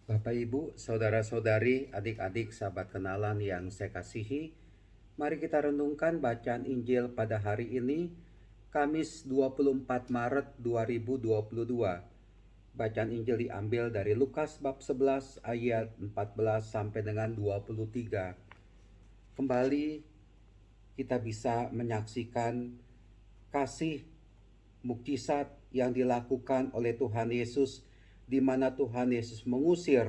Bapak, Ibu, saudara-saudari, adik-adik, sahabat kenalan yang saya kasihi, mari kita renungkan bacaan Injil pada hari ini, Kamis 24 Maret 2022. Bacaan Injil diambil dari Lukas bab 11 ayat 14 sampai dengan 23. Kembali kita bisa menyaksikan kasih mukjizat yang dilakukan oleh Tuhan Yesus, di mana Tuhan Yesus mengusir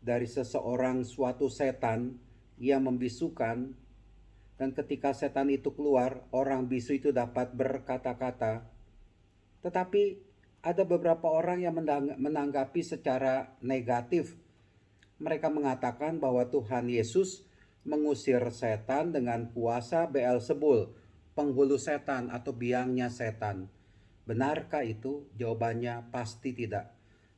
dari seseorang suatu setan yang membisukan, dan ketika setan itu keluar, orang bisu itu dapat berkata-kata. Tetapi ada beberapa orang yang menanggapi secara negatif. Mereka mengatakan bahwa Tuhan Yesus mengusir setan dengan kuasa Beelzebul, penghulu setan atau biangnya setan. Benarkah itu? Jawabannya pasti tidak.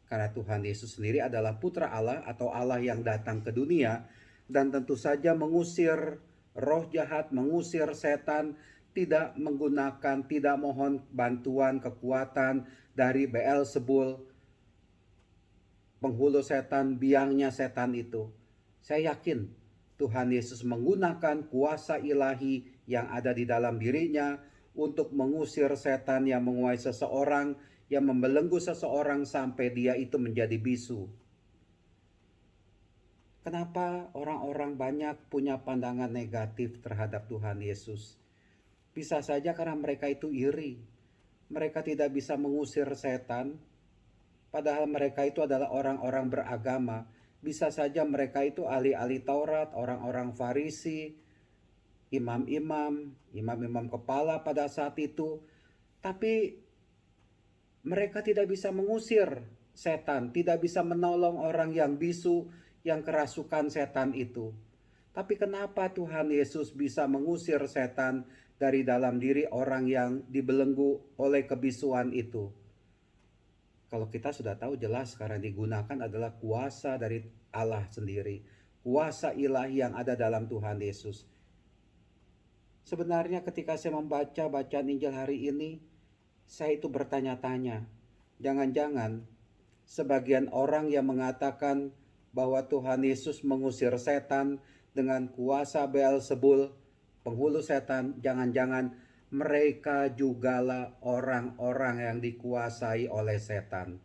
Karena Tuhan Yesus sendiri adalah putra Allah atau Allah yang datang ke dunia, dan tentu saja mengusir roh jahat, mengusir setan, tidak menggunakan, tidak mohon bantuan kekuatan dari Beelzebul, penghulu setan, biangnya setan itu. Saya yakin Tuhan Yesus menggunakan kuasa ilahi yang ada di dalam dirinya untuk mengusir setan yang menguasai seseorang, yang membelenggu seseorang sampai dia itu menjadi bisu. Kenapa orang-orang banyak punya pandangan negatif terhadap Tuhan Yesus? Bisa saja karena mereka itu iri. Mereka tidak bisa mengusir setan, padahal mereka itu adalah orang-orang beragama. Bisa saja mereka itu ahli-ahli Taurat, orang-orang Farisi, imam-imam kepala pada saat itu. Tapi mereka tidak bisa mengusir setan, tidak bisa menolong orang yang bisu, yang kerasukan setan itu. Tapi kenapa Tuhan Yesus bisa mengusir setan dari dalam diri orang yang dibelenggu oleh kebisuan itu? Kalau kita sudah tahu jelas sekarang digunakan adalah kuasa dari Allah sendiri. Kuasa ilahi yang ada dalam Tuhan Yesus. Sebenarnya ketika saya membaca bacaan Injil hari ini, saya itu bertanya-tanya. Jangan-jangan sebagian orang yang mengatakan bahwa Tuhan Yesus mengusir setan dengan kuasa Beelzebul, penghulu setan, jangan-jangan mereka jugalah orang-orang yang dikuasai oleh setan.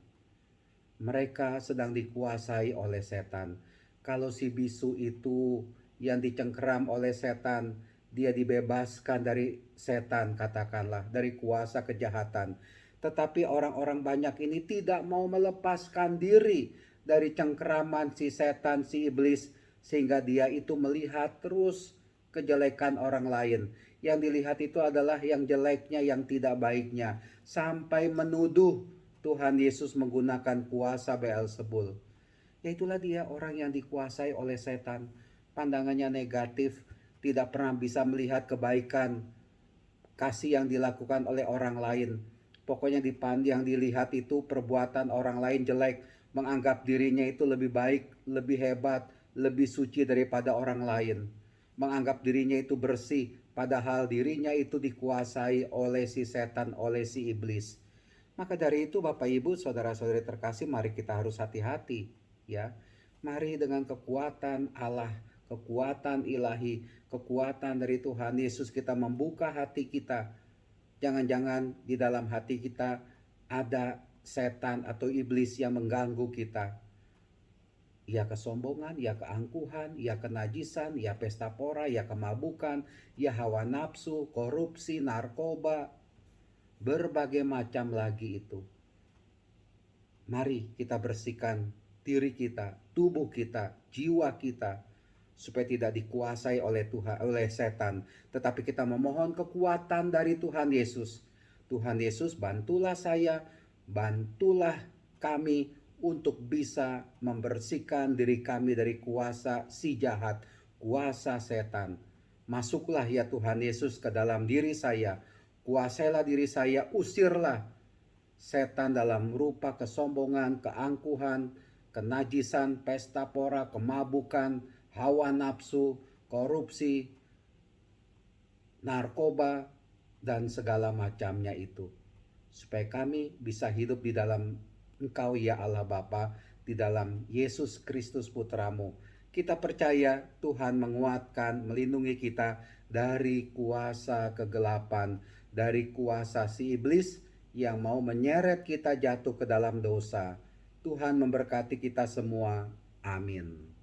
Mereka sedang dikuasai oleh setan. Kalau si bisu itu yang dicengkeram oleh setan, dia dibebaskan dari setan, katakanlah, dari kuasa kejahatan. Tetapi orang-orang banyak ini tidak mau melepaskan diri dari cengkeraman si setan, si iblis, sehingga dia itu melihat terus kejelekan orang lain. Yang dilihat itu adalah yang jeleknya, yang tidak baiknya, sampai menuduh Tuhan Yesus menggunakan kuasa Beelzebul. Ya itulah dia orang yang dikuasai oleh setan. Pandangannya negatif, tidak pernah bisa melihat kebaikan, kasih yang dilakukan oleh orang lain. Pokoknya yang dilihat itu perbuatan orang lain jelek, menganggap dirinya itu lebih baik, lebih hebat, lebih suci daripada orang lain. Menganggap dirinya itu bersih, padahal dirinya itu dikuasai oleh si setan, oleh si iblis. Maka dari itu Bapak Ibu saudara-saudari terkasih, mari kita harus hati-hati ya. Mari dengan kekuatan Allah, kekuatan ilahi, kekuatan dari Tuhan Yesus kita membuka hati kita. Jangan-jangan di dalam hati kita ada setan atau iblis yang mengganggu kita. Ya kesombongan, ya keangkuhan, ya kenajisan, ya pesta pora, ya kemabukan, ya hawa nafsu, korupsi, narkoba, berbagai macam lagi itu. Mari kita bersihkan diri kita, tubuh kita, jiwa kita, supaya tidak dikuasai oleh Tuhan, oleh setan, tetapi kita memohon kekuatan dari Tuhan Yesus. Tuhan Yesus, bantulah saya, bantulah kami untuk bisa membersihkan diri kami dari kuasa si jahat, kuasa setan. Masuklah ya Tuhan Yesus ke dalam diri saya, kuasailah diri saya, usirlah setan dalam rupa kesombongan, keangkuhan, kenajisan, pesta pora, kemabukan, hawa nafsu, korupsi, narkoba, dan segala macamnya itu. Supaya kami bisa hidup di dalam Engkau ya Allah Bapa, di dalam Yesus Kristus Putramu. Kita percaya Tuhan menguatkan, melindungi kita dari kuasa kegelapan, dari kuasa si iblis yang mau menyeret kita jatuh ke dalam dosa. Tuhan memberkati kita semua. Amin.